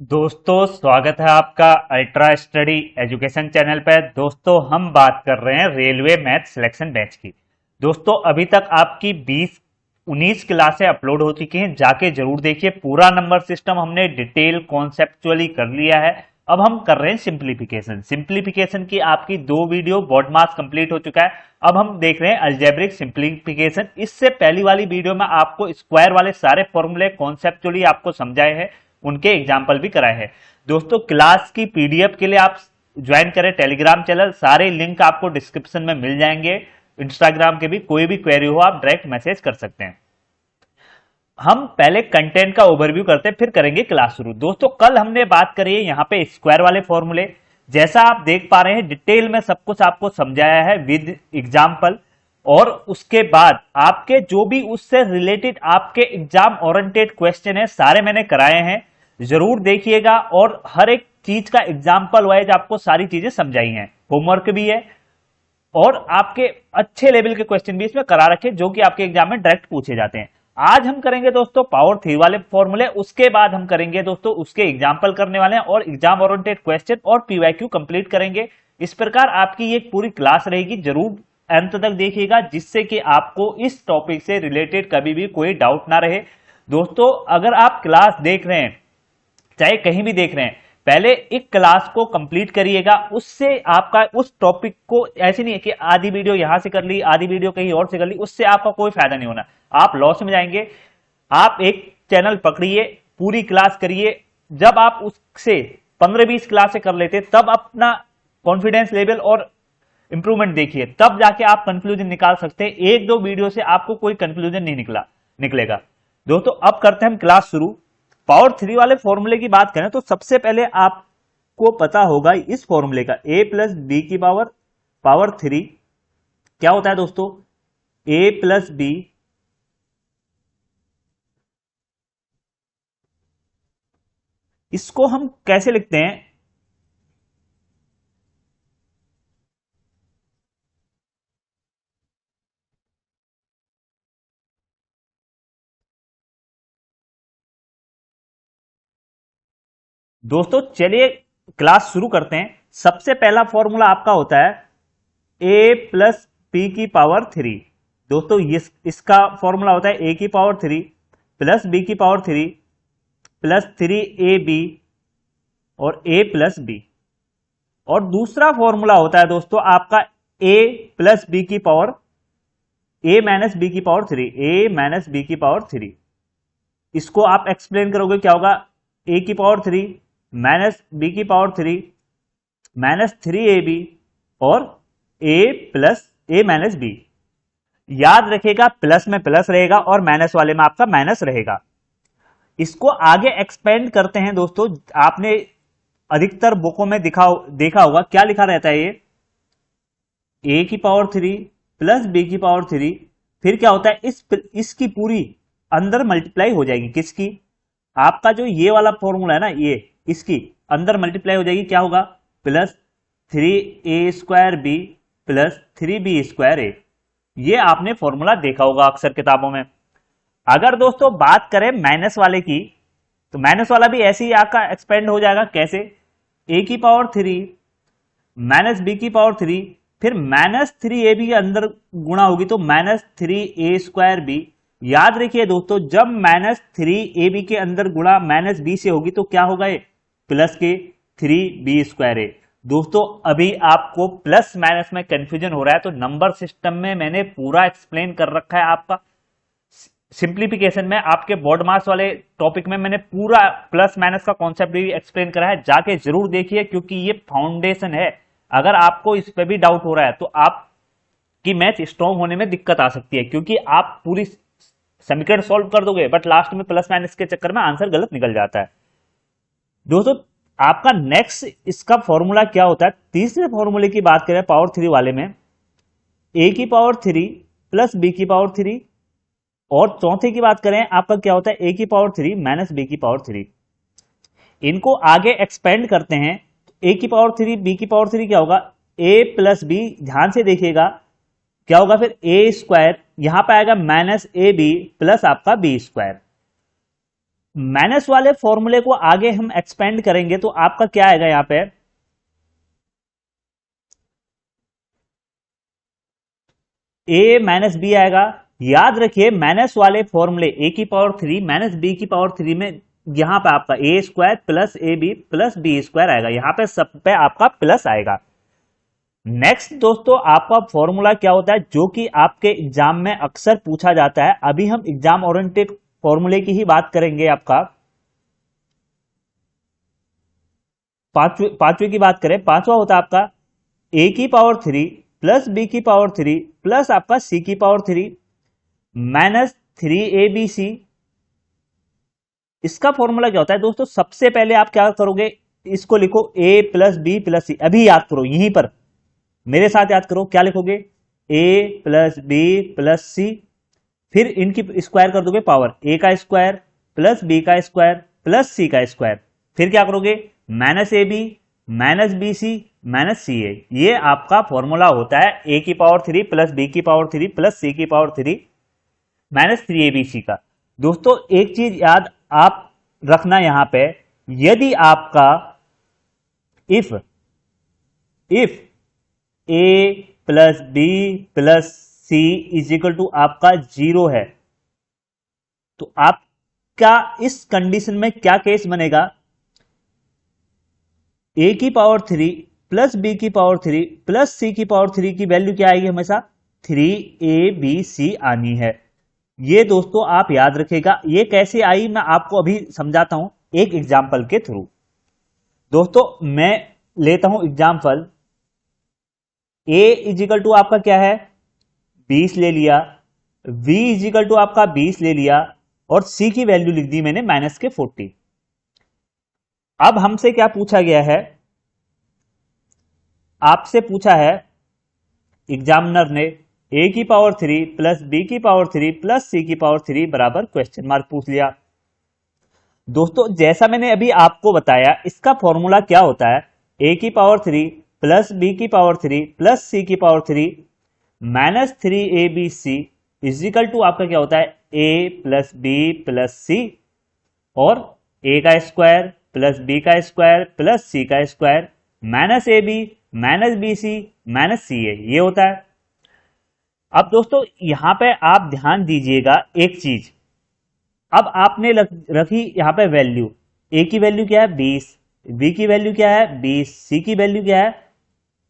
दोस्तों स्वागत है आपका अल्ट्रा स्टडी एजुकेशन चैनल पर। दोस्तों हम बात कर रहे हैं रेलवे मैथ सिलेक्शन बैच की। दोस्तों अभी तक आपकी 20-19 क्लासें अपलोड हो चुकी हैं, जाके जरूर देखिए। पूरा नंबर सिस्टम हमने डिटेल कॉन्सेप्चुअली कर लिया है। अब हम कर रहे हैं सिंप्लीफिकेशन की आपकी 2 वीडियो बॉड मास कंप्लीट हो चुका है। अब हम देख रहे हैं अलजेब्रिक सिंप्लीफिकेशन। इससे पहली वाली वीडियो में आपको स्क्वायर वाले सारे फॉर्मूले कॉन्सेप्चुअली आपको समझाए हैं, उनके एग्जाम्पल भी कराए हैं। दोस्तों क्लास की पीडीएफ के लिए आप ज्वाइन करें टेलीग्राम चैनल, सारे लिंक आपको डिस्क्रिप्शन में मिल जाएंगे। इंस्टाग्राम के भी कोई भी क्वेरी हो आप डायरेक्ट मैसेज कर सकते हैं। हम पहले कंटेंट का ओवरव्यू करते हैं, फिर करेंगे क्लास शुरू। दोस्तों कल हमने बात करी है यहाँ पे स्क्वायर वाले फॉर्मूले। जैसा आप देख पा रहे हैं डिटेल में सब कुछ आपको समझाया है विद एग्जाम्पल। और उसके बाद आपके जो भी उससे रिलेटेड आपके एग्जाम ओरिएंटेड क्वेश्चन है सारे मैंने कराए हैं, जरूर देखिएगा। और हर एक चीज का एग्जाम्पल वाइज आपको सारी चीजें समझाई हैं, होमवर्क भी है और आपके अच्छे लेवल के क्वेश्चन भी इसमें करा रखे जो कि आपके एग्जाम में डायरेक्ट पूछे जाते हैं। आज हम करेंगे दोस्तों पावर थ्री वाले फॉर्मूले, उसके बाद हम करेंगे दोस्तों उसके एग्जाम्पल करने वाले हैं और एग्जाम ओरिएंटेड क्वेश्चन और पीवाईक्यू कंप्लीट करेंगे। इस प्रकार आपकी ये पूरी क्लास रहेगी, जरूर अंत तक देखिएगा जिससे कि आपको इस टॉपिक से रिलेटेड कभी भी कोई डाउट ना रहे। दोस्तों अगर आप क्लास देख रहे हैं, चाहे कहीं भी देख रहे हैं, पहले एक क्लास को कंप्लीट करिएगा, उससे आपका उस टॉपिक को ऐसे नहीं है कि आधी वीडियो यहां से कर ली आधी वीडियो कहीं और से कर ली, उससे आपका कोई फायदा नहीं होना, आप लॉस में जाएंगे। आप एक चैनल पकड़िए, पूरी क्लास करिए। जब आप उससे 15-20 क्लासें कर लेते तब अपना कॉन्फिडेंस लेवल और इंप्रूवमेंट देखिए, तब जाके आप कंक्लूजन निकाल सकते हैं। एक दो वीडियो से आपको कोई कंक्लूजन नहीं निकलेगा। दोस्तों अब करते हैं हम क्लास शुरू। पावर थ्री वाले फॉर्मूले की बात करें तो सबसे पहले आपको पता होगा इस फॉर्मूले का a प्लस बी की पावर थ्री क्या होता है दोस्तों। a प्लस बी इसको हम कैसे लिखते हैं, दोस्तों चलिए क्लास शुरू करते हैं। सबसे पहला फॉर्मूला आपका होता है a प्लस बी की पावर थ्री। दोस्तों इसका फॉर्मूला होता है a की पावर थ्री प्लस बी की पावर थ्री प्लस 3ab और a प्लस बी। और दूसरा फॉर्मूला होता है दोस्तों आपका a प्लस बी की पावर a माइनस बी की power three, a minus b की पावर थ्री। इसको आप एक्सप्लेन करोगे क्या होगा, a की पावर थ्री माइनस बी की पावर थ्री माइनस 3ab और a plus a minus b. याद रखिएगा प्लस में प्लस रहेगा और माइनस वाले में आपका माइनस रहेगा। इसको आगे एक्सपेंड करते हैं दोस्तों। आपने अधिकतर बुकों में देखा होगा क्या लिखा रहता है, ये a की पावर थ्री प्लस बी की पावर थ्री, फिर क्या होता है इसकी पूरी अंदर मल्टीप्लाई हो जाएगी। किसकी, आपका जो ये वाला फॉर्मूला है ना, ये इसकी अंदर मल्टीप्लाई हो जाएगी, क्या होगा plus 3a² B plus 3b² a। ये आपने फॉर्मूला देखा होगा अक्सर किताबों में। अगर दोस्तों बात करें माइनस वाले की, तो माइनस वाला भी ऐसे ही आपका एक्सपेंड हो जाएगा। कैसे, a की पावर थ्री माइनस बी की पावर थ्री फिर माइनस 3ab के अंदर गुणा होगी तो माइनस 3a² बी। याद रखिए दोस्तों जब माइनस 3ab के अंदर गुणा माइनस बी से होगी तो क्या होगा, ये प्लस के 3b² a। दोस्तों अभी आपको प्लस माइनस में कंफ्यूजन हो रहा है तो नंबर सिस्टम में मैंने पूरा एक्सप्लेन कर रखा है। आपका सिंप्लीफिकेशन में आपके बोर्ड मास वाले टॉपिक में मैंने पूरा प्लस माइनस का कॉन्सेप्ट भी एक्सप्लेन करा है, जाके जरूर देखिए क्योंकि ये फाउंडेशन है। अगर आपको इस पे भी डाउट हो रहा है तो आपकी मैथ स्ट्रॉन्ग होने में दिक्कत आ सकती है, क्योंकि आप पूरी समीकरण सॉल्व कर दोगे बट लास्ट में प्लस माइनस के चक्कर में आंसर गलत निकल जाता है। दोस्तों आपका नेक्स्ट इसका फॉर्मूला क्या होता है, तीसरे फॉर्मूले की बात करें पावर थ्री वाले में a की पावर थ्री प्लस बी की पावर थ्री, और चौथे की बात करें आपका क्या होता है a की पावर थ्री माइनस बी की पावर थ्री। इनको आगे एक्सपेंड करते हैं, a की पावर थ्री बी की पावर थ्री क्या होगा, a प्लस बी। ध्यान से देखिएगा क्या होगा फिर a² यहां पर आएगा माइनस ab प्लस आपका b²। माइनस वाले फॉर्मूले को आगे हम एक्सपेंड करेंगे तो आपका क्या आएगा यहां पे, ए माइनस बी आएगा। याद रखिए माइनस वाले फॉर्मूले ए की पावर 3 माइनस बी की पावर 3 में यहां पे आपका a square plus a b plus b square आएगा, यहां पे सब पे आपका प्लस आएगा। नेक्स्ट दोस्तों आपका फॉर्मूला क्या होता है जो कि आपके एग्जाम में अक्सर पूछा जाता है, अभी हम एग्जाम ओरिएंटेड फॉर्मूले की ही बात करेंगे। आपका पांचवे की बात करें, पांचवा होता है आपका ए की पावर 3 प्लस बी की पावर 3 प्लस आपका सी की पावर 3 माइनस 3abc। इसका फॉर्मूला क्या होता है दोस्तों, सबसे पहले आप क्या करोगे, इसको लिखो a प्लस बी प्लस सी, अभी याद करो यहीं पर मेरे साथ याद करो, क्या लिखोगे a plus b plus c, फिर इनकी स्क्वायर कर दोगे पावर, a का स्क्वायर प्लस बी का स्क्वायर प्लस सी का स्क्वायर, फिर क्या करोगे minus a b minus b c minus c a. ये आपका फॉर्मूला होता है ए की पावर 3 प्लस बी की पावर 3 प्लस सी की पावर 3 माइनस 3abc का। दोस्तों एक चीज याद आप रखना यहां पे, यदि आपका if a plus b plus c is equal to आपका 0 है, तो आपका इस कंडीशन में क्या केस बनेगा, ए की पावर 3 प्लस बी की पावर 3 प्लस सी की पावर 3 की वैल्यू क्या आएगी, हमेशा 3abc आनी है। ये दोस्तों आप याद रखिएगा, ये कैसे आई मैं आपको अभी समझाता हूं एक एग्जाम्पल के थ्रू। दोस्तों मैं लेता हूं एग्जाम्पल, ए इजिकल टू आपका क्या है 20 ले लिया, v इजिकल टू आपका 20 ले लिया और c की वैल्यू लिख दी मैंने माइनस के 40। अब हमसे क्या पूछा गया है, आपसे पूछा है एग्जामिनर ने a की पावर 3 प्लस बी की पावर 3 प्लस सी की पावर 3 बराबर क्वेश्चन मार्क पूछ लिया। दोस्तों जैसा मैंने अभी आपको बताया इसका फॉर्मूला क्या होता है, a की पावर 3 प्लस बी की पावर 3 प्लस सी की power 3 minus 3abc is equal to आपका क्या होता है a plus b plus c और a का स्क्वायर प्लस बी का स्क्वायर प्लस सी का square minus a b minus b c minus c a, ये होता है। अब दोस्तों यहां पे आप ध्यान दीजिएगा एक चीज, अब आपने रखी यहां पे वैल्यू, ए की वैल्यू क्या है 20, बी की वैल्यू क्या है 20, सी की वैल्यू क्या है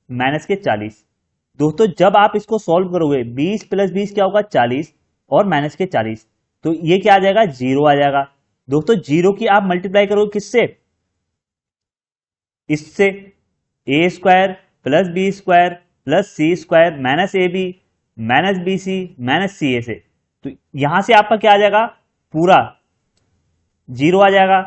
माइनस के 40। दोस्तों जब आप इसको सॉल्व करोगे 20 प्लस 20 क्या होगा 40 और माइनस के 40, तो ये क्या आ जाएगा 0 आ जाएगा। दोस्तों 0 की आप मल्टीप्लाई करोगे किससे, इससे a square plus b square plus c square minus a b minus b c minus c a से, तो यहां से आपका क्या आ जाएगा पूरा 0 आ जाएगा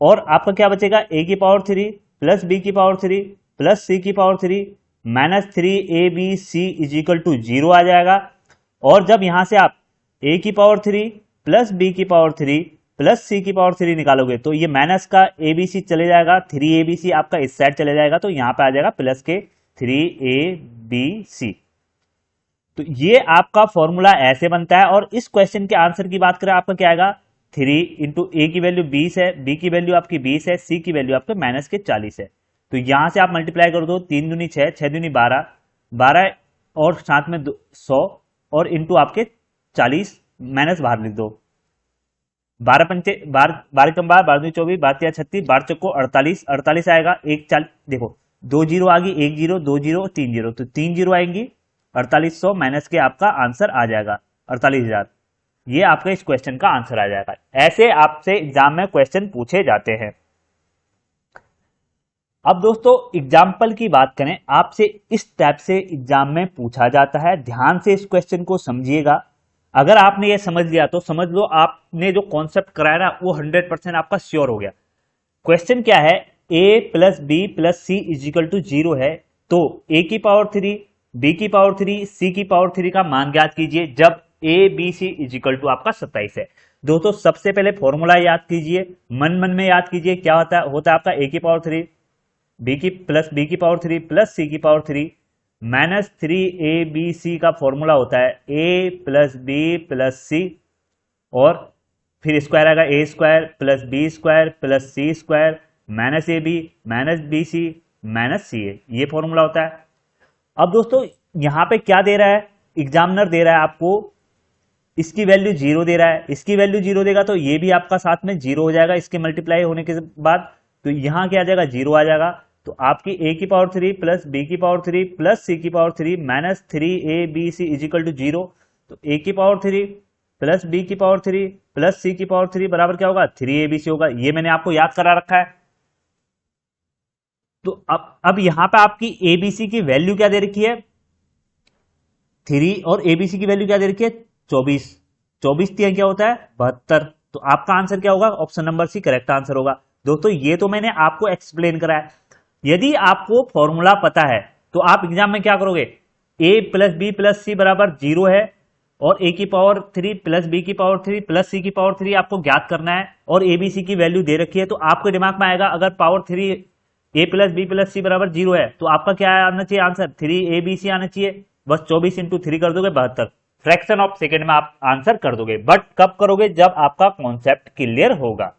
और आपका क्या बचेगा ए की पावर 3 प्लस बी की पावर 3 प्लस सी की power 3 minus 3abc is equal to 0 आ जाएगा। और जब यहां से आप a की पावर 3 प्लस बी की पावर 3 प्लस सी की पावर 3 निकालोगे तो ये माइनस का abc चले जाएगा, 3abc आपका इस साइड चले जाएगा, तो यहां पे आ जाएगा प्लस के 3abc। तो ये आपका फॉर्मूला ऐसे बनता है। और इस क्वेश्चन के आंसर की बात करें आपका क्या आएगा 3 इंटू ए की वैल्यू 20 है, बी की वैल्यू आपकी 20 है, सी की वैल्यू आपके माइनस के 40 है, तो यहां से आप मल्टीप्लाई कर दो 3 दूनी 6, 6 दूनी 12, 12 और साथ में 100 और इंटू आपके 40 माइनस बाहर लिख दो, 12 पंचे 12 कम 12 12 24 12 36 12 चौको 48 48 आएगा, एक 40 देखो 2 जीरो आ गई, 1 जीरो 2 जीरो 3 जीरो, तो 3 जीरो आएंगी, 4800 माइनस के आपका आंसर आ जाएगा 48,000। ये आपका इस क्वेश्चन का आंसर आ जाएगा। ऐसे आपसे एग्जाम में क्वेश्चन पूछे जाते हैं। अब दोस्तों एग्जाम्पल की बात करें, आपसे इस टाइप से एग्जाम में पूछा जाता है, ध्यान से इस क्वेश्चन को समझिएगा। अगर आपने ये समझ लिया तो समझ लो आपने जो कॉन्सेप्ट कराया ना वो 100% आपका श्योर हो गया। क्वेश्चन क्या है, a plus b plus c is equal to 0 है, तो a की पावर 3 b की पावर 3 c की पावर 3 का मान ज्ञात कीजिए जब a b c is equal to आपका 27 है। दोस्तों सबसे पहले फॉर्मूला याद कीजिए, मन मन में याद कीजिए, क्या होता है आपका a की पावर 3 बी की पावर 3 प्लस सी की पावर 3 माइनस 3abc का फॉर्मूला होता है a plus b plus c और फिर स्क्वायर आएगा a square plus b square plus c square minus a b minus b c minus c a, ये formula होता है। अब दोस्तों यहां पे क्या दे रहा है, एग्जामिनर दे रहा है आपको, इसकी वैल्यू जीरो दे रहा है, इसकी वैल्यू जीरो देगा तो ये भी आपका साथ में जीरो हो जाएगा इसके मल्टीप्लाई होने के बाद, तो यहां क्या आ जाएगा, जीरो आ जाएगा। तो आपकी ए की पावर 3 प्लस बी की पावर 3 प्लस सी की power 3 minus 3abc is equal to zero. तो ए की पावर 3 प्लस बी की पावर 3 प्लस सी की पावर 3 बराबर क्या होगा, 3abc होगा। ये मैंने आपको याद करा रखा है। तो अब यहां पे आपकी एबीसी की वैल्यू क्या दे रखी है, 3, और एबीसी की वैल्यू क्या दे रखी है, 24। 24 3 क्या होता है, 72। तो आपका आंसर क्या होगा, option number c correct answer होगा। दोस्तों ये तो मैंने आपको एक्सप्लेन करा है। यदि आपको फॉर्मूला पता है तो आप एग्जाम में क्या करोगे, ए प्लस बी प्लस सी बराबर जीरो है और ए की पावर 3 प्लस बी की पावर 3 प्लस सी की पावर 3 आपको ज्ञात करना है और एबीसी की वैल्यू दे रखी है, तो आपके दिमाग में आएगा अगर power 3 a plus b plus सी बराबर जीरो है तो आपका क्या आना चाहिए आंसर, 3abc आना चाहिए। बस 24 इंटू 3 कर दोगे 72, फ्रैक्शन ऑफ सेकेंड में आप आंसर कर दोगे। बट कब करोगे, जब आपका कॉन्सेप्ट क्लियर होगा।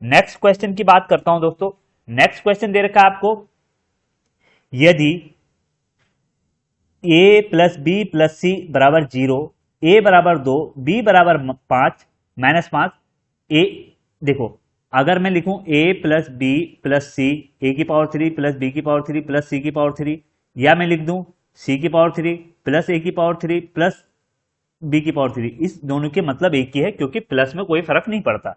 नेक्स्ट क्वेश्चन की बात करता हूं दोस्तों। नेक्स्ट क्वेश्चन दे रखा है आपको, यदि ए प्लस बी प्लस सी बराबर जीरो, ए बराबर 2, बी बराबर 5 माइनस 5, ए देखो अगर मैं लिखूं ए प्लस बी प्लस सी, ए की पावर 3 प्लस बी की पावर 3 प्लस सी की पावर 3, या मैं लिख दूं सी की पावर 3 प्लस ए की पावर 3 प्लस बी की पावर 3, इस दोनों के मतलब एक ही है क्योंकि प्लस में कोई फर्क नहीं पड़ता।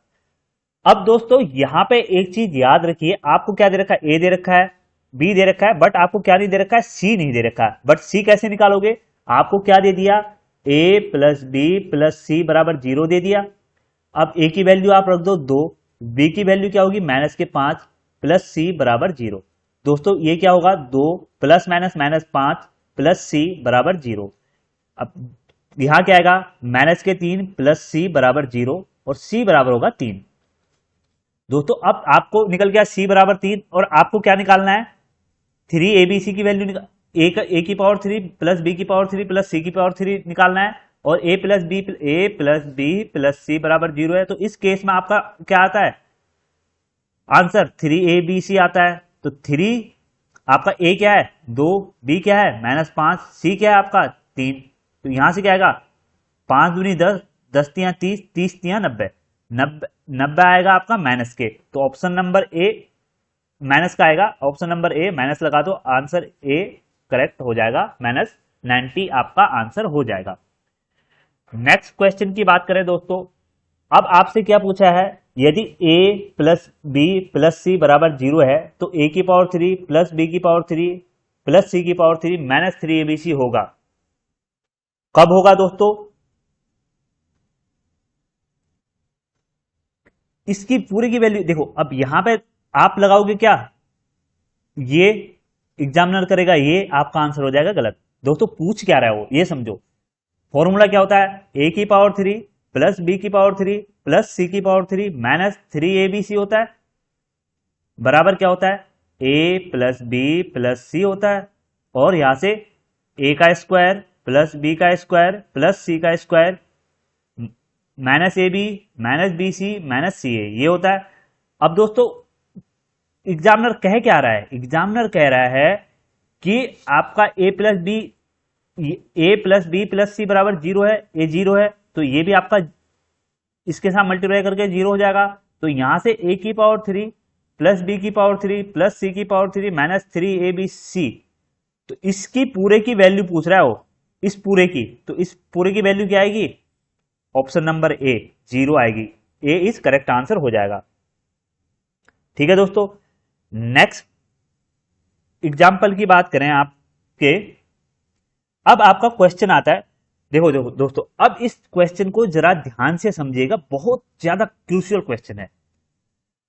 अब दोस्तों यहां पे एक चीज याद रखिए, आपको क्या दे रखा है, ए दे रखा है, बी दे रखा है, बट आपको क्या नहीं दे रखा है, सी नहीं दे रखा है। बट सी कैसे निकालोगे, आपको क्या दे दिया, ए प्लस बी प्लस सी बराबर जीरो दे दिया। अब ए की वैल्यू आप रख दो 2, बी की वैल्यू क्या होगी माइनस के 5 प्लस सी बराबर जीरो। दोस्तों ये क्या होगा, 2 प्लस माइनस माइनस 5 प्लस सी बराबर जीरो। अब यहां क्या आएगा, माइनस के 3 प्लस सी बराबर जीरो, और सी बराबर होगा 3। दोस्तों अब आपको निकल गया सी बराबर 3, और आपको क्या निकालना है, 3abc की वैल्यू ए की पावर 3 प्लस बी की पावर 3 प्लस सी की पावर 3 निकालना है, और ए प्लस बी प्लस सी बराबर जीरो है। तो इस केस में आपका क्या आता है आंसर, 3abc आता है। तो 3 आपका ए क्या है 2, बी क्या है माइनस 5, सी क्या है आपका 3। तो यहां से क्या आएगा, 5 दूनी 10, 10 तियां 30, 30 तियां 90, 90 आएगा आपका माइनस के। तो ऑप्शन नंबर ए माइनस का आएगा, ऑप्शन नंबर ए माइनस लगा दो, आंसर ए करेक्ट हो जाएगा, माइनस 90 आपका आंसर हो जाएगा। नेक्स्ट क्वेश्चन की बात करें दोस्तों, अब आपसे क्या पूछा है, यदि a प्लस बी प्लस सी बराबर जीरो है तो a की पावर 3 प्लस बी की पावर 3 प्लस सी की पावर 3 माइनस 3abc होगा। कब होगा दोस्तों, इसकी पूरी की वैल्यू देखो। अब यहां पे आप लगाओगे क्या, ये एग्जामिनर करेगा, ये आपका आंसर हो जाएगा गलत। दोस्तों पूछ क्या रहा है वो, ये समझो। फॉर्मूला क्या होता है, ए की पावर 3 प्लस बी की पावर 3 प्लस सी की पावर 3 माइनस 3abc होता है, बराबर क्या होता है, a plus b plus c होता है, और यहां से ए का स्क्वायर प्लस बी का स्क्वायर प्लस सी का square minus a b minus b c minus c a, ये होता है। अब दोस्तों एग्जामिनर कह क्या रहा है, एग्जामिनर कह रहा है कि आपका ए प्लस बी प्लस सी बराबर जीरो है, ए जीरो है, तो ये भी आपका इसके साथ मल्टीप्लाई करके जीरो हो जाएगा। तो यहां से ए की पावर 3 प्लस बी की पावर 3 प्लस सी की पावर 3 माइनस 3abc, तो इसकी पूरे की वैल्यू पूछ रहा है वो, इस पूरे की। तो इस पूरे की वैल्यू क्या आएगी, ऑप्शन नंबर ए जीरो आएगी, ए इज करेक्ट आंसर हो जाएगा। ठीक है दोस्तों, नेक्स्ट एग्जाम्पल की बात करें आपके, अब आपका क्वेश्चन आता है, देखो देखो दोस्तों, अब इस क्वेश्चन को जरा ध्यान से समझिएगा, बहुत ज्यादा क्रूशियल क्वेश्चन है।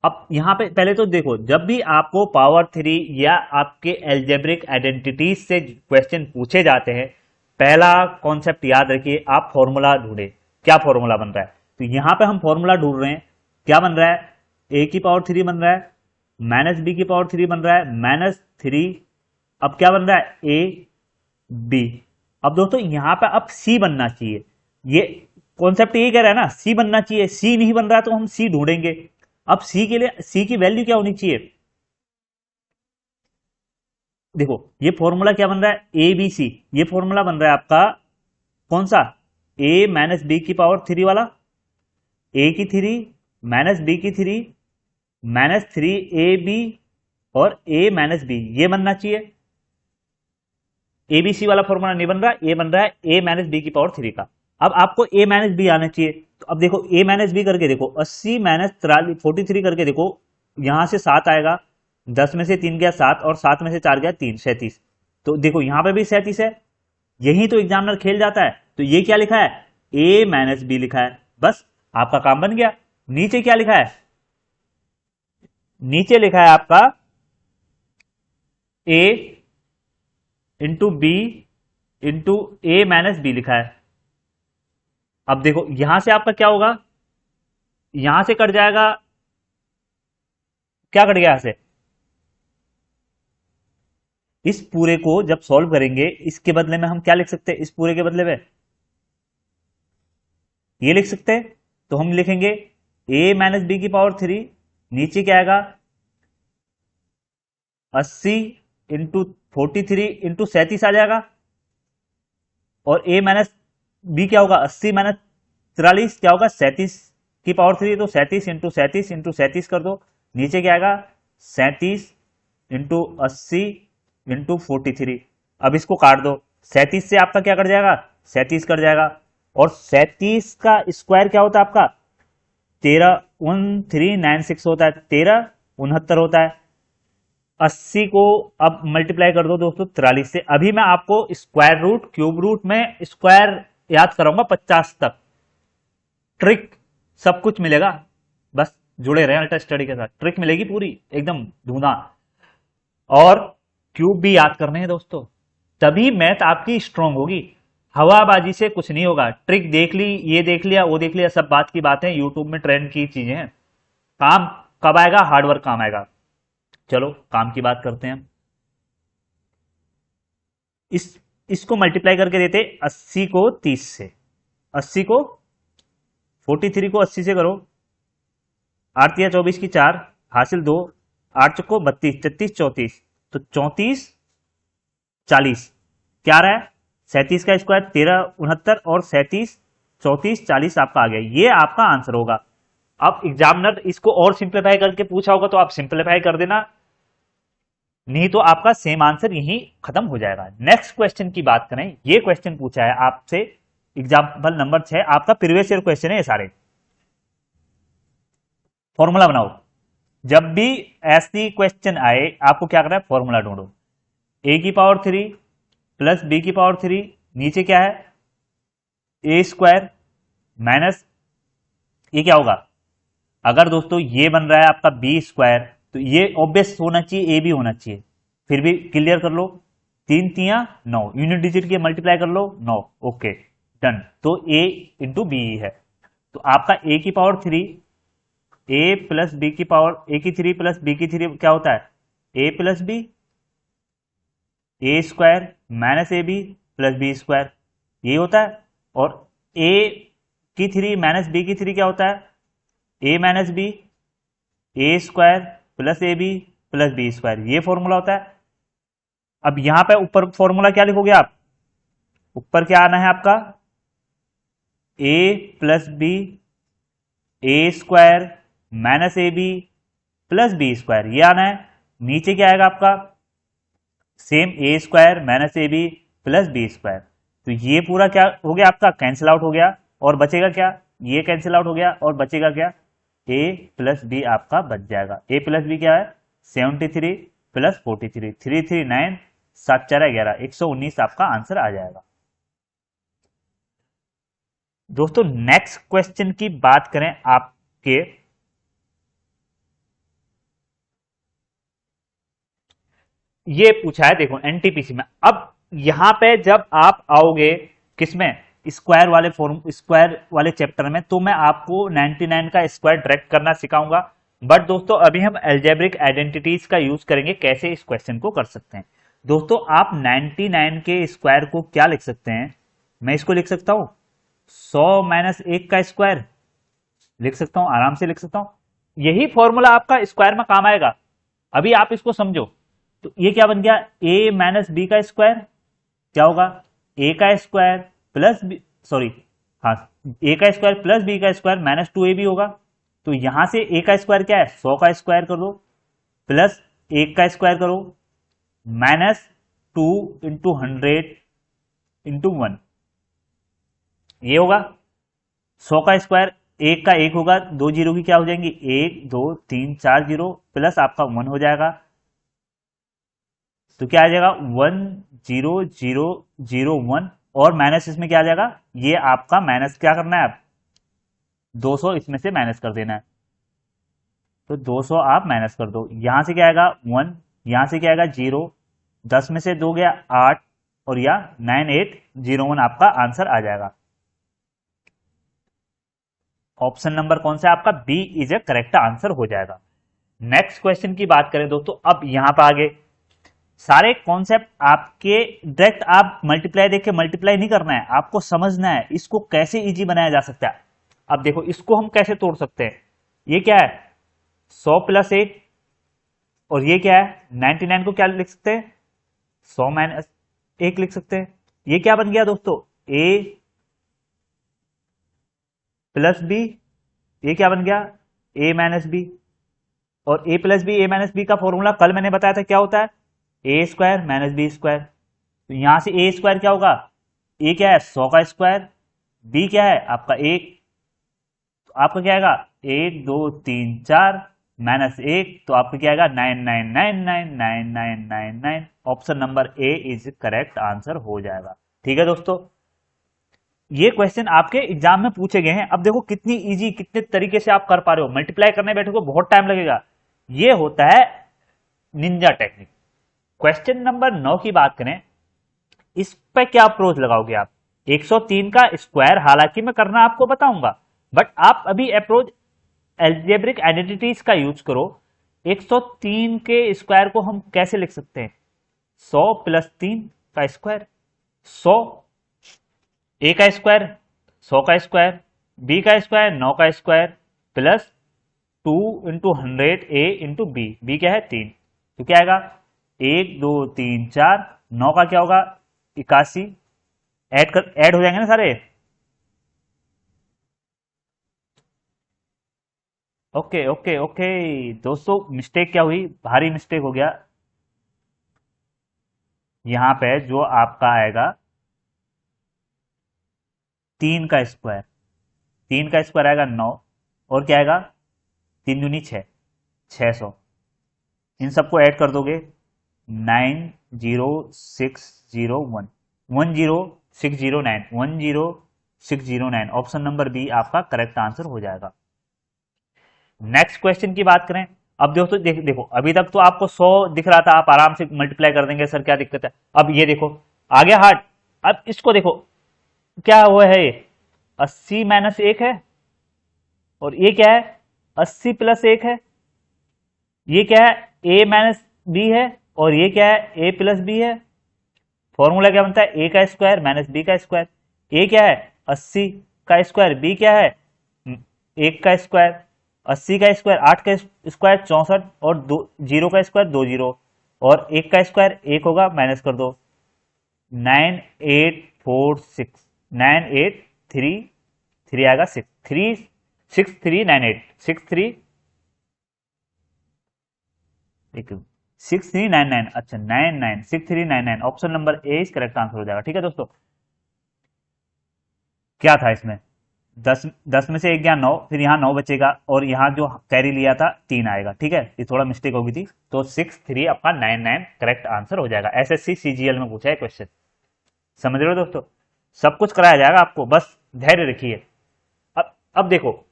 अब यहां पे पहले तो देखो, जब भी आपको पावर 3 या आपके एल्जेब्रिक आइडेंटिटीज से क्वेश्चन पूछे जाते हैं, पहला कॉन्सेप्ट याद रखिए, आप फॉर्मूला ढूंढे, क्या फॉर्मूला बन रहा है। तो यहां पे हम फॉर्मूला ढूंढ रहे हैं, क्या बन रहा है, ए की पावर 3 बन रहा है माइनस बी की पावर 3 बन रहा है माइनस 3, अब क्या बन रहा है, ए बी। अब दोस्तों यहां पे अब सी बनना चाहिए, ये कॉन्सेप्ट यही कह रहा है ना, सी बनना चाहिए, सी नहीं बन रहा तो हम सी ढूंढेंगे। अब सी के लिए सी की वैल्यू क्या होनी चाहिए, देखो ये फॉर्मूला क्या बन रहा है, ए बी सी, ये फॉर्मूला बन रहा है आपका कौन सा, ए माइनस बी की पावर 3 वाला, ए की 3 माइनस बी की 3 माइनस 3 ए बी और ए माइनस बी, ये बनना चाहिए। एबीसी वाला फॉर्मूला नहीं बन रहा, ये बन रहा है ए माइनस बी की पावर 3 का। अब आपको ए माइनस बी आना चाहिए, तो अब देखो ए माइनस बी करके देखो, 80 माइनस 43 करके देखो, यहां से 7 आएगा, 10 में से 3 गया 7 और 7 में से 4 गया 3, 37। तो देखो यहां पे भी 37 है, यही तो एग्जामिनर खेल जाता है। तो ये क्या लिखा है, ए माइनस बी लिखा है, बस आपका काम बन गया। नीचे क्या लिखा है, नीचे लिखा है आपका ए इंटू बी इंटू ए माइनस बी लिखा है। अब देखो यहां से आपका क्या होगा, यहां से कट जाएगा, क्या कट गया यहां से, इस पूरे को जब सॉल्व करेंगे इसके बदले में हम क्या लिख सकते हैं, इस पूरे के बदले में ये लिख सकते हैं। तो हम लिखेंगे ए माइनस बी की पावर 3, नीचे क्या आएगा 80 इंटू 43 इंटू 37 आ जाएगा, और ए माइनस बी क्या होगा 80 माइनस 43 क्या होगा 37 की पावर 3, तो 37 इंटू 37 इंटू 37 कर दो, नीचे क्या आएगा 37 इंटू 80 इंटू 43। अब इसको काट दो, 37 से आपका क्या कट जाएगा 37 कट जाएगा, और 37 का स्क्वायर क्या होता है आपका 13 होता है, 13 होता है। 80 को अब मल्टीप्लाई कर दो दोस्तों 43 से। अभी मैं आपको स्क्वायर रूट क्यूब रूट में स्क्वायर याद कराऊंगा 50 तक, ट्रिक सब कुछ मिलेगा, बस जुड़े रहे अल्टा स्टडी के साथ, ट्रिक मिलेगी पूरी एकदम धुआं। और क्यूब भी याद करने हैं दोस्तों, तभी मैथ आपकी स्ट्रांग होगी, हवाबाजी से कुछ नहीं होगा। ट्रिक देख ली, ये देख लिया, वो देख लिया, सब बात की बातें, यूट्यूब में ट्रेंड की चीजें हैं, काम कब आएगा, हार्डवर्क काम आएगा। चलो काम की बात करते हैं। इसको मल्टीप्लाई करके देते 80 को 30 से, 80 को 43 को 80 से करो, 8 या 24 की 4 हासिल 2, 8 चौको 32, 33 34, तो 34 40 क्या रहा है 37 का स्क्वायर 13 और 37 34 40 आपका आ गया, ये आपका आंसर होगा। अब एग्जामिनर इसको और सिंप्लीफाई करके पूछा होगा तो आप सिंप्लीफाई कर देना, नहीं तो आपका सेम आंसर यही खत्म हो जाएगा। नेक्स्ट क्वेश्चन की बात करें, ये क्वेश्चन पूछा है आपसे एग्जाम्पल नंबर 6, आपका प्रीवियस ईयर क्वेश्चन है ये सारे। फॉर्मूला बनाओ, जब भी ऐसी क्वेश्चन आए आपको क्या करना है, फॉर्मूला ढूंढो। ए की पावर 3 प्लस बी की पावर 3, नीचे क्या है ए स्क्वायर माइनस, ये क्या होगा, अगर दोस्तों ये बन रहा है आपका बी स्क्वायर तो ये ऑब्वियस होना चाहिए, ए भी होना चाहिए, फिर भी क्लियर कर लो, 3 3 9, यूनिट डिजिट के मल्टीप्लाई कर लो 9, ओके डन। तो ए इंटू बी है, तो आपका ए की पावर 3, ए प्लस बी की पावर, ए की 3 प्लस बी की 3 क्या होता है a plus b, a square minus a b plus b square, ये होता है। और ए की 3 माइनस बी की 3 क्या होता है a minus b, a square plus a b plus b square, ये फॉर्मूला होता है। अब यहां पे ऊपर फॉर्मूला क्या लिखोगे आप, ऊपर क्या आना है आपका a plus b, a square minus a b plus b square, ये आना है। नीचे क्या आएगा आपका same a square minus a b plus b square, तो ये पूरा क्या हो गया आपका कैंसिल आउट हो गया, और बचेगा क्या, ये कैंसिल आउट हो गया, और बचेगा क्या ए प्लस बी आपका बच जाएगा। ए प्लस बी क्या है 73 प्लस 43, 3 3 9 7 4 11, 119 आपका आंसर आ जाएगा। दोस्तों नेक्स्ट क्वेश्चन की बात करें आपके, ये पूछा है देखो एनटीपीसी में। अब यहां पे जब आप आओगे किसमें, स्क्वायर वाले चैप्टर में, तो मैं आपको 99 का स्क्वायर डायरेक्ट करना सिखाऊंगा। बट दोस्तों अभी हम एल्जेब्रिक आइडेंटिटीज का यूज करेंगे, कैसे इस क्वेश्चन को कर सकते हैं। दोस्तों आप 99 के स्क्वायर को क्या लिख सकते हैं, मैं इसको लिख सकता हूं 100 माइनस 1 का स्क्वायर लिख सकता हूं, आराम से लिख सकता हूं। यही फॉर्मूला आपका स्क्वायर में काम आएगा। अभी आप इसको समझो, तो ये क्या बन गया, ए माइनस बी का स्क्वायर क्या होगा, ए का स्क्वायर प्लस बी, सॉरी हाँ, ए का स्क्वायर प्लस बी का स्क्वायर माइनस 2 ए बी होगा। तो यहां से ए का स्क्वायर क्या है, 100 का स्क्वायर कर दो, प्लस 1 का स्क्वायर करो, माइनस 2 इंटू 100 इंटू 1, ये होगा 100 का स्क्वायर, एक का एक होगा, दो जीरो की क्या हो जाएंगी, 1 2 3 4 जीरो, प्लस आपका 1 हो जाएगा। तो क्या आ जाएगा 1 0 0 0 1, और माइनस इसमें क्या आ जाएगा, ये आपका माइनस क्या करना है, आप 200 इसमें से माइनस कर देना है। तो 200 आप माइनस कर दो, यहां से क्या आएगा 1, यहां से क्या आएगा 0, 10 में से 2 गया 8, और या 9801 आपका आंसर आ जाएगा। ऑप्शन नंबर कौन सा है आपका, b is a correct answer हो जाएगा। नेक्स्ट क्वेश्चन की बात करें दोस्तों, अब यहां पर आगे सारे कॉन्सेप्ट आपके डायरेक्ट आप मल्टीप्लाई देख के मल्टीप्लाई नहीं करना है, आपको समझना है इसको कैसे इजी बनाया जा सकता है। अब देखो इसको हम कैसे तोड़ सकते हैं, ये क्या है 100 प्लस 1, और ये क्या है 99 को क्या लिख सकते हैं 100 माइनस 1 लिख सकते हैं। ये क्या बन गया दोस्तों, a प्लस बी, ये क्या बन गया a माइनस बी, और a plus b, a minus b का फॉर्मूला कल मैंने बताया था क्या होता है, a square minus b square. तो यहां से ए स्क्वायर क्या होगा, ए क्या है 100 का स्क्वायर, बी क्या है आपका 1, तो आपका क्या आएगा 1 2 3 4 माइनस 1, तो आपका क्या आएगा 99999999। Option number A is correct answer हो जाएगा। ठीक है दोस्तों, ये क्वेश्चन आपके एग्जाम में पूछे गए हैं। अब देखो कितनी इजी, कितने तरीके से आप कर पा रहे हो, मल्टीप्लाई करने बैठे को बहुत टाइम लगेगा, ये होता है निंजा टेक्निक। क्वेश्चन नंबर 9 की बात करें, इस पे क्या अप्रोच लगाओगे आप, 103 का स्क्वायर हालांकि मैं करना आपको बताऊंगा, बट आप अभी अप्रोच एल्जेब्रिक आइडेंटिटीज का यूज करो। 103 के स्क्वायर को हम कैसे लिख सकते हैं, 100 प्लस 3 का स्क्वायर, 100 ए का स्क्वायर 100 का स्क्वायर, बी का स्क्वायर 9 का स्क्वायर, प्लस 2 इंटू 100 ए इंटू बी, बी क्या है 3, तो क्या आएगा 1 2 3 4, 9 का क्या होगा 81, ऐड हो जाएंगे ना सारे। ओके ओके ओके दोस्तों, मिस्टेक क्या हुई, भारी मिस्टेक हो गया। यहां पे जो आपका आएगा 3 का स्क्वायर, 3 का स्क्वायर आएगा 9, और क्या आएगा 3 दूनी 6, 600, इन सबको ऐड कर दोगे 90601, 10609, 10609, ऑप्शन नंबर बी आपका करेक्ट आंसर हो जाएगा। नेक्स्ट क्वेश्चन की बात करें, अब दोस्तों देखो अभी तक तो आपको 100 दिख रहा था, आप आराम से मल्टीप्लाई कर देंगे, सर क्या दिक्कत है। अब ये देखो आ गया हार्ड, अब इसको देखो क्या हुआ है, ये 80 माइनस 1 है, और ये क्या है 80 प्लस 1 है, ये क्या है a माइनस बी है, और ये क्या है a प्लस बी है। फॉर्मूला क्या बनता है, a का स्क्वायर माइनस b का स्क्वायर, a क्या है 80 का स्क्वायर, b क्या है 1 का स्क्वायर, 80 का स्क्वायर 8 का स्क्वायर 64, और 0 का स्क्वायर 2 जीरो, और 1 का स्क्वायर 1 होगा, माइनस कर दो 9846, 9833 आएगा 6398, 6399, अच्छा 996399, option number A is correct answer हो जाएगा। ठीक है दोस्तों, क्या था इसमें 10 में से 1 गया 9, फिर यहाँ 9 बचेगा, और यहाँ जो कैरी लिया था 3 आएगा। ठीक है, ये थोड़ा मिस्टेक होगी थी, तो 63 आपका 99 करेक्ट आंसर हो जाएगा। एसएससी सीजीएल में पूछा है क्वेश्चन, समझ रहे हो दोस्तों, सब कुछ कराया जाएगा आपको, बस धैर्य रखिए। अब देखो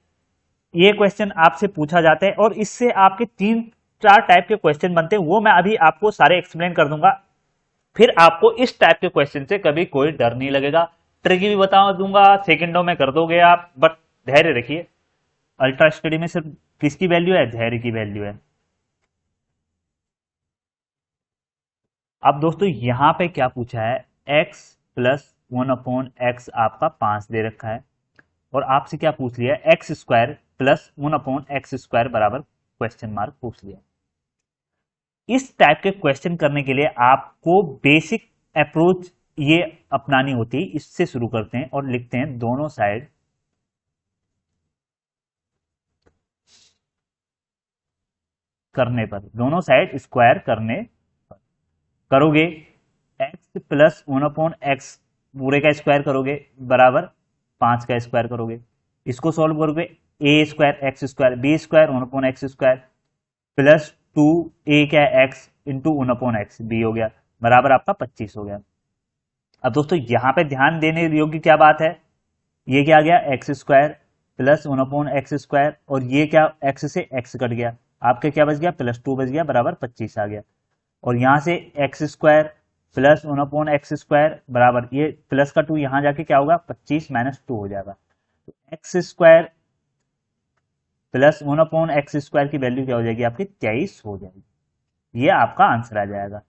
ये क्वेश्चन आपसे पूछा जाता है, और इससे आपके 3-4 टाइप के क्वेश्चन बनते हैं, वो मैं अभी आपको सारे एक्सप्लेन कर दूंगा। फिर आपको इस टाइप के क्वेश्चन से कभी कोई डर नहीं लगेगा, ट्रिक भी बता दूंगा, सेकंडों में कर दोगे आप, बट धैर्य रखिए। अल्ट्रा स्टडी में सिर्फ किसकी वैल्यू है, धैर्य की वैल्यू है। अब दोस्तों यहां पे क्या पूछा है, x प्लस 1/x आपका 5 दे रखा है, और आपसे क्या पूछ लिया, एक्स स्क्वायर प्लस 1/x² बराबर क्वेश्चन मार्क पूछ लिया। इस टाइप के क्वेश्चन करने के लिए आपको बेसिक अप्रोच ये अपनानी होती है। इससे शुरू करते हैं और लिखते हैं दोनों साइड करने पर, दोनों साइड स्क्वायर करने पर करोगे x प्लस 1/x पूरे का स्क्वायर करोगे बराबर 5 का स्क्वायर करोगे। इसको सॉल्व करोगे a square x square b square 1/x² plus 2a क्या है x इंटू 1/x b हो गया बराबर आपका 25 हो गया। अब दोस्तों यहां पे ध्यान देने योग्य क्या बात है, ये क्या आ गया एक्स स्क्वायर प्लस 1/x² और ये क्या x से x कट गया, आपके क्या बच गया +2 बच गया बराबर 25 आ गया। और यहां से x² प्लस 1/x² बराबर ये प्लस का 2 यहां जाके क्या होगा 25 - 2 हो जाएगा। तो x² प्लस 1/x² की वैल्यू क्या हो जाएगी आपकी 23 हो जाएगी। ये आपका आंसर आ जाएगा।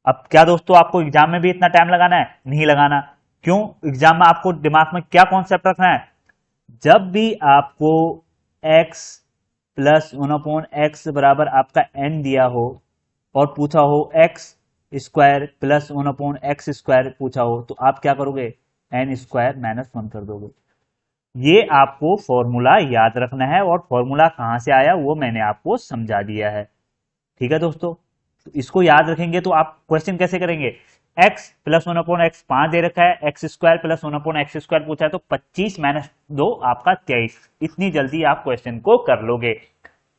अब क्या दोस्तों आपको एग्जाम में भी इतना टाइम लगाना है, नहीं लगाना। क्यों, एग्जाम में आपको दिमाग में क्या कॉन्सेप्ट रखना है, जब भी आपको x प्लस 1/x बराबर आपका n दिया हो और पूछा हो x स्क्वायर प्लस 1/x² पूछा हो तो आप क्या करोगे n² -1 कर दोगे। ये आपको फॉर्मूला याद रखना है और फॉर्मूला कहां से आया वो मैंने आपको समझा दिया है। ठीक है दोस्तों, तो इसको याद रखेंगे तो आप क्वेश्चन कैसे करेंगे, x प्लस 1/x 5 दे रखा है, x² प्लस 1/x² पूछा है तो 25 - 2 आपका 23। इतनी जल्दी आप क्वेश्चन को कर लोगे।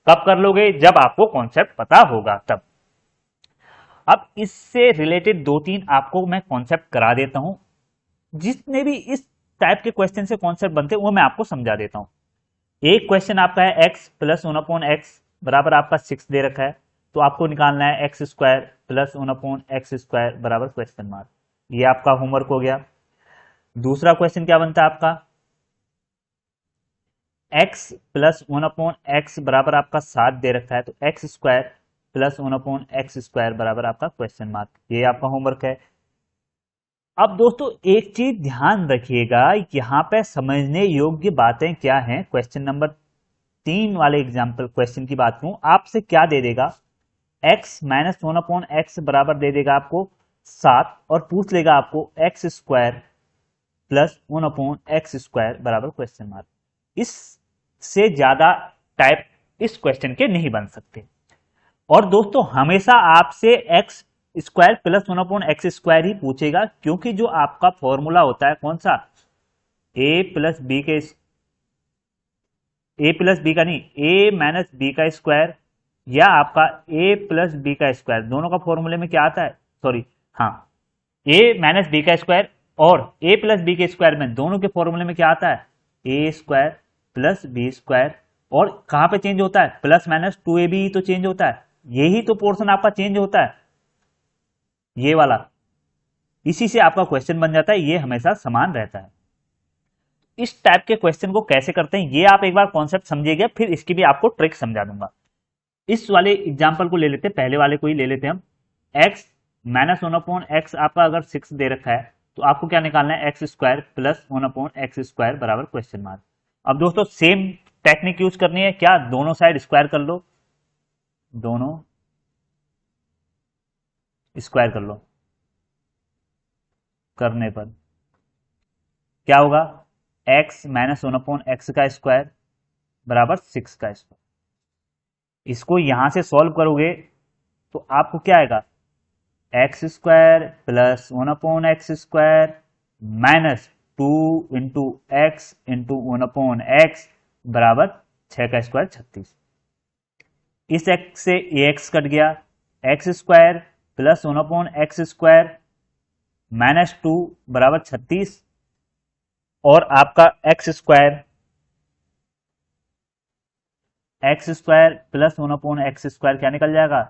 कब कर लोगे, जब आपको कॉन्सेप्ट पता होगा तब। अब इससे रिलेटेड 2-3 आपको मैं कॉन्सेप्ट करा देता हूं, जितने भी इस टाइप के क्वेश्चन से कॉन्सेप्ट बनते हैं वो मैं आपको समझा देता हूं। एक क्वेश्चन आपका है x प्लस 1/x बराबर आपका 6 दे रखा है, तो आपको निकालना है x² प्लस 1/x² बराबर क्वेश्चन मार्क। ये आपका होमवर्क हो गया। दूसरा क्वेश्चन क्या बनता है आपका, x प्लस 1/x बराबर आपका 7 दे रखा है, तो x² प्लस 1/x² बराबर आपका क्वेश्चन मार्क। ये आपका होमवर्क है। अब दोस्तों एक चीज ध्यान रखिएगा, यहां पे समझने योग्य बातें क्या हैं। क्वेश्चन नंबर 3 वाले एग्जाम्पल क्वेश्चन की बात करूं, आपसे क्या दे देगा, x माइनस 1/x बराबर दे देगा आपको 7 और पूछ लेगा आपको x² प्लस 1/x² बराबर क्वेश्चन मार्क। इससे ज्यादा टाइप इस क्वेश्चन के नहीं बन सकते। और दोस्तों हमेशा आपसे x² प्लस 1/x² ही पूछेगा, क्योंकि जो आपका फॉर्मूला होता है कौन सा, a प्लस बी का नहीं, a माइनस बी का स्क्वायर या आपका a प्लस बी का स्क्वायर, दोनों का फॉर्मूले में क्या आता है, सॉरी हाँ, a माइनस बी का स्क्वायर और a प्लस बी के स्क्वायर में दोनों के फॉर्मूले में क्या आता है, a² प्लस b²। और कहां पे चेंज होता है, प्लस माइनस 2ab ही तो चेंज होता है, यही तो पोर्शन आपका चेंज होता है, ये वाला। इसी से आपका क्वेश्चन बन जाता है, ये हमेशा समान रहता है। इस टाइप के क्वेश्चन को कैसे करते हैं ये आप एक बार कॉन्सेप्ट समझिएगा, फिर इसकी भी आपको ट्रिक समझा दूंगा। इस वाले एग्जाम्पल को ले लेते हैं, पहले वाले को ही ले लेते हैं हम। x माइनस 1/x आपका अगर 6 दे रखा है तो आपको क्या निकालना है, x² प्लस 1/x² बराबर क्वेश्चन मार्क। अब दोस्तों सेम टेक्निक यूज करनी है, क्या, दोनों साइड स्क्वायर कर लो, दोनों स्क्वायर कर लो, करने पर क्या होगा, x माइनस 1/x का स्क्वायर बराबर 6 का स्क्वायर। इसको यहां से सॉल्व करोगे तो आपको क्या आएगा, x² plus 1/x² minus 2 into x into 1/x बराबर 6 का स्क्वायर 36। इस x से ax कट गया, x² प्लस 1/x² माइनस 2 बराबर 36 और आपका x² प्लस 1/x² क्या निकल जाएगा,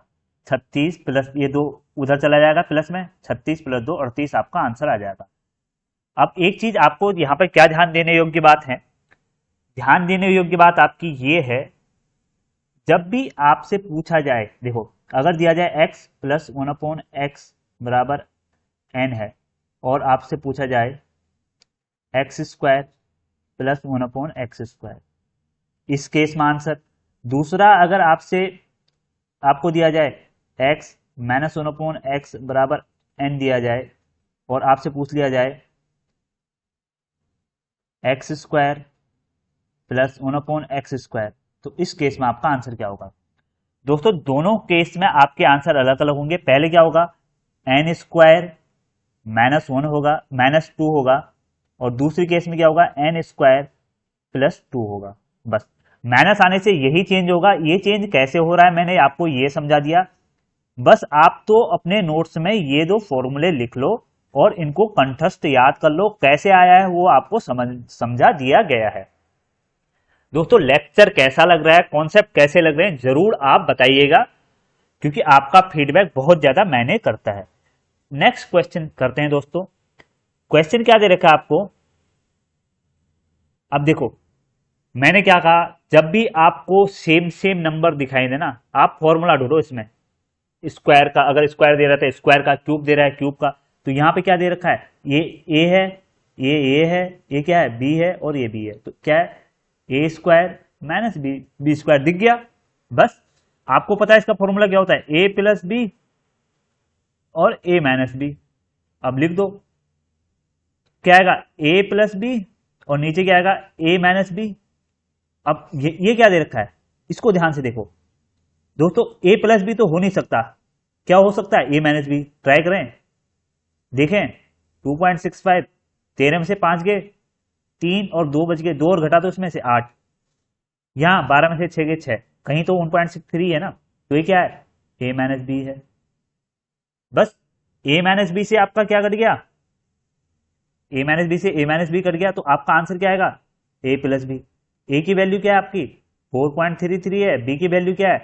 36 प्लस ये 2 उधर चला जाएगा प्लस में, 36 प्लस 2 38 आपका आंसर आ जाएगा। अब एक चीज आपको यहां पर क्या ध्यान देने योग्य बात है, ध्यान देने योग्य बात आपकी ये है, जब भी आपसे पूछा जाए, देखो अगर दिया जाए x प्लस 1/x बराबर n है और आपसे पूछा जाए x² प्लस 1/x²। इस केस में आंसर। दूसरा, अगर आपको दिया जाए x -1/x बराबर n दिया जाए और आपसे पूछ लिया जाए x² प्लस 1/x², तो इस केस में आपका आंसर क्या होगा? दोस्तों, दोनों केस में आपके आंसर अलग अलग होंगे। पहले क्या होगा, n² -1 होगा, -2 होगा, और दूसरी केस में क्या होगा, n² प्लस 2 होगा। बस माइनस आने से यही चेंज होगा। ये चेंज कैसे हो रहा है मैंने आपको ये समझा दिया। बस आप तो अपने नोट्स में ये दो फॉर्मूले लिख लो और इनको कंठस्थ याद कर लो। कैसे आया है वो आपको समझा दिया गया है। दोस्तों, लेक्चर कैसा लग रहा है, कॉन्सेप्ट कैसे लग रहे हैं, जरूर आप बताइएगा, क्योंकि आपका फीडबैक बहुत ज्यादा मैंने करता है। नेक्स्ट क्वेश्चन करते हैं दोस्तों। क्वेश्चन क्या दे रखा है आपको? अब देखो, मैंने क्या कहा, जब भी आपको सेम सेम नंबर दिखाई देना, आप फॉर्मूला ढूंढो इसमें। स्क्वायर का, अगर स्क्वायर दे रहा था स्क्वायर का, क्यूब दे रहा है क्यूब का, तो यहां पे क्या दे रखा है, ये ए है, ये ए है, ये क्या है, बी है, और ये बी है, तो क्या है, a² माइनस b² दिख गया। बस आपको पता है इसका फॉर्मूला क्या होता है, a प्लस बी और a माइनस बी। अब लिख दो, क्या आएगा, a प्लस बी और नीचे क्या आएगा, a माइनस बी। अब ये क्या दे रखा है, इसको ध्यान से देखो दोस्तों। a प्लस बी तो हो नहीं सकता, क्या हो सकता है, a माइनस बी। ट्राई करें, देखें, 2.65, 13 में से 5 गए, 3 और 2 बच गए, 2 और घटा तो इसमें से 8, यहां 12 में से 6 गए 6, कहीं तो 1.63 है ना, तो ये क्या है, a माइनस बी है। बस a माइनस बी से आपका क्या कट गया, a माइनस बी से a माइनस बी कट गया, तो आपका आंसर क्या आएगा, a प्लस बी। a की वैल्यू क्या है आपकी, 4.33 है, b की वैल्यू क्या है,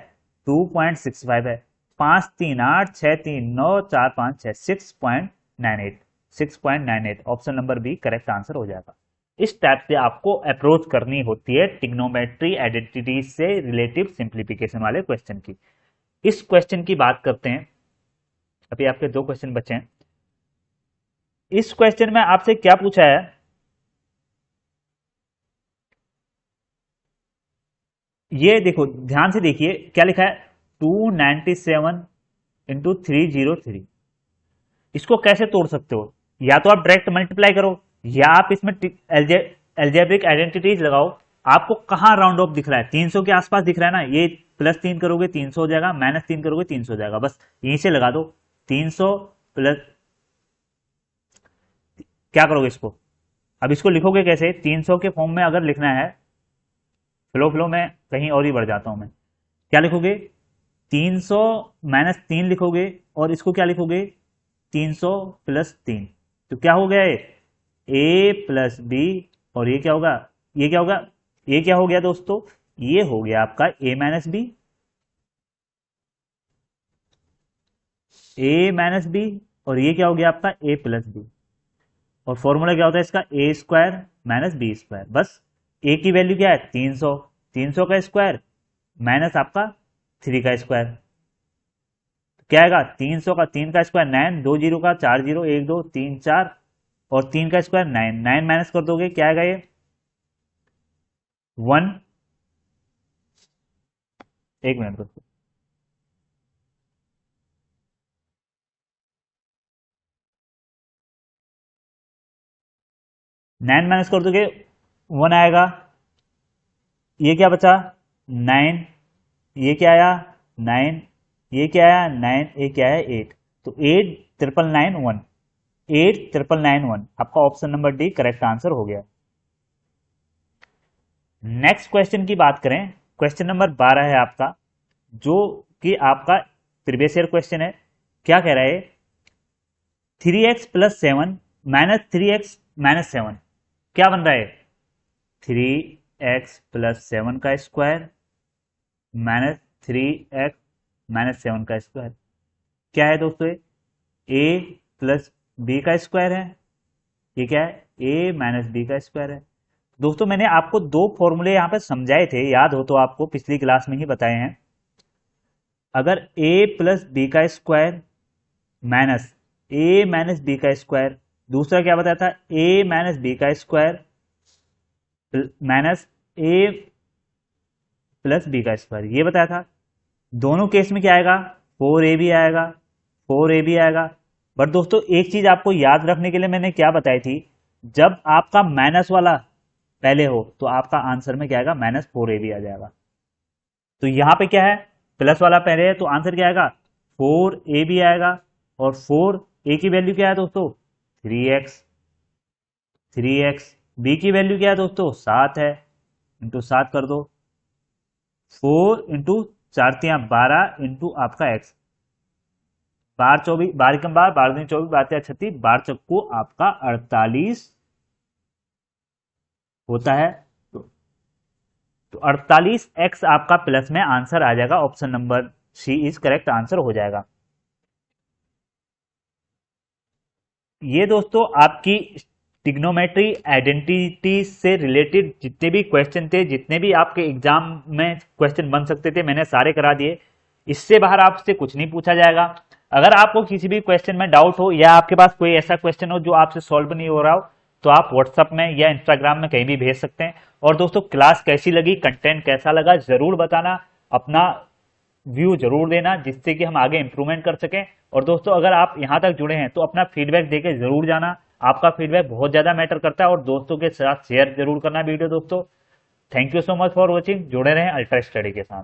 2.65 है। 5 3 8 6 3 9 4 5 6, 6.98, 6.98 option number b correct answer हो जाएगा। इस टाइप से आपको अप्रोच करनी होती है ट्रिग्नोमेट्री आइडेंटिटीज से रिलेटिव सिंप्लीफिकेशन वाले क्वेश्चन की। इस क्वेश्चन की बात करते हैं। अभी आपके 2 क्वेश्चन बचे हैं। इस क्वेश्चन में आपसे क्या पूछा है, ये देखो ध्यान से देखिए, क्या लिखा है, 297 इंटू 303। इसको कैसे तोड़ सकते हो, या तो आप डायरेक्ट मल्टीप्लाई करो, या आप इसमें एल्जेब्रिक आइडेंटिटीज लगाओ। आपको कहां राउंड ऑफ दिख रहा है, 300 के आसपास दिख रहा है ना, ये +3 करोगे 300 हो जाएगा, -3 करोगे 300 हो जाएगा, बस यहीं से लगा दो। 300 प्लस, क्या करोगे इसको, अब इसको लिखोगे कैसे, 300 के फॉर्म में अगर लिखना है, फ्लो में कहीं और ही बढ़ जाता हूं मैं, क्या लिखोगे, 300 -3 लिखोगे, और इसको क्या लिखोगे, 300 + 3, तो क्या हो गया, ए प्लस बी, और ये क्या होगा, ये क्या होगा, ये क्या हो गया दोस्तों, ये हो गया आपका a minus b, a minus b, और ये क्या हो गया आपका a प्लस बी। और फॉर्मूला क्या होता है इसका, a² माइनस b²। बस a की वैल्यू क्या है, 300, 300 का स्क्वायर माइनस आपका 3 का स्क्वायर, क्या आएगा, 300 का 3 का स्क्वायर 9, 2 जीरो का 4 जीरो, 1 2 3 4, और 3 का स्क्वायर 9, 9 माइनस कर दोगे क्या आएगा, ये 1। एक मिनट दोस्तों, 9 माइनस कर दोगे 1 आएगा, ये क्या बचा, 9, ये क्या आया 9, ये क्या आया 9, ये क्या है 8, तो 8 999 1, 8 999 आपका option number D correct answer हो गया। नेक्स्ट क्वेश्चन की बात करें, क्वेश्चन नंबर 12 है आपका, जो कि आपका प्रीवियस ईयर क्वेश्चन है। क्या कह रहा है, 3x + 7 - 3x - 7 क्या बन रहा है, 3x + 7 का स्क्वायर माइनस 3x - 7 का स्क्वायर। क्या है दोस्तों, a + b का स्क्वायर है, ये क्या है, a - b का स्क्वायर है। दोस्तों, मैंने आपको 2 फॉर्मूले यहां पे समझाए थे, याद हो तो आपको पिछली क्लास में ही बताए हैं। अगर a + b का स्क्वायर माइनस a - b का स्क्वायर, दूसरा क्या बताया था, a - b का स्क्वायर माइनस ए प्लस बी का स्क्वायर, ये बताया था। दोनों केस में क्या आएगा, 4a भी आएगा, 4a भी आएगा। बट दोस्तों एक चीज आपको याद रखने के लिए मैंने क्या बताई थी, जब आपका माइनस वाला पहले हो तो आपका आंसर में क्या आएगा, -4a भी आ जाएगा। तो यहां पे क्या है, प्लस वाला पहले है तो आंसर क्या आएगा, 4a भी आएगा। और 4a की वैल्यू क्या है दोस्तों, 3x। 3x b की वैल्यू क्या है दोस्तों, 7 है, इंटू 7 कर दो। 4 इंटू 4×3 12 इंटू आपका x, 12 24, 12 12 24, 12 36, 12 आपका 48 होता है। तो 48x आपका प्लस में आंसर आ जाएगा, option number c is correct answer हो जाएगा। ये दोस्तों आपकी ट्रिग्नोमेट्री आइडेंटिटी से रिलेटेड जितने भी क्वेश्चन थे, जितने भी आपके एग्जाम में क्वेश्चन बन सकते थे, मैंने सारे करा दिए। इससे बाहर आपसे कुछ नहीं पूछा जाएगा। अगर आपको किसी भी क्वेश्चन में डाउट हो या आपके पास कोई ऐसा क्वेश्चन हो जो आपसे सॉल्व नहीं हो रहा हो, तो आप व्हाट्सएप में या इंस्टाग्राम में कहीं भी भेज सकते हैं। और दोस्तों क्लास कैसी लगी, कंटेंट कैसा लगा, जरूर बताना, अपना व्यू जरूर देना, जिससे कि हम आगे इंप्रूवमेंट कर सकें। और दोस्तों अगर आप यहां तक जुड़े हैं तो अपना फीडबैक देके जरूर जाना, आपका फीडबैक बहुत ज्यादा मैटर करता है। और दोस्तों के साथ शेयर जरूर करना वीडियो दोस्तों। Thank you so much for watching, जुड़े रहें अल्ट्रा स्टडी के साथ।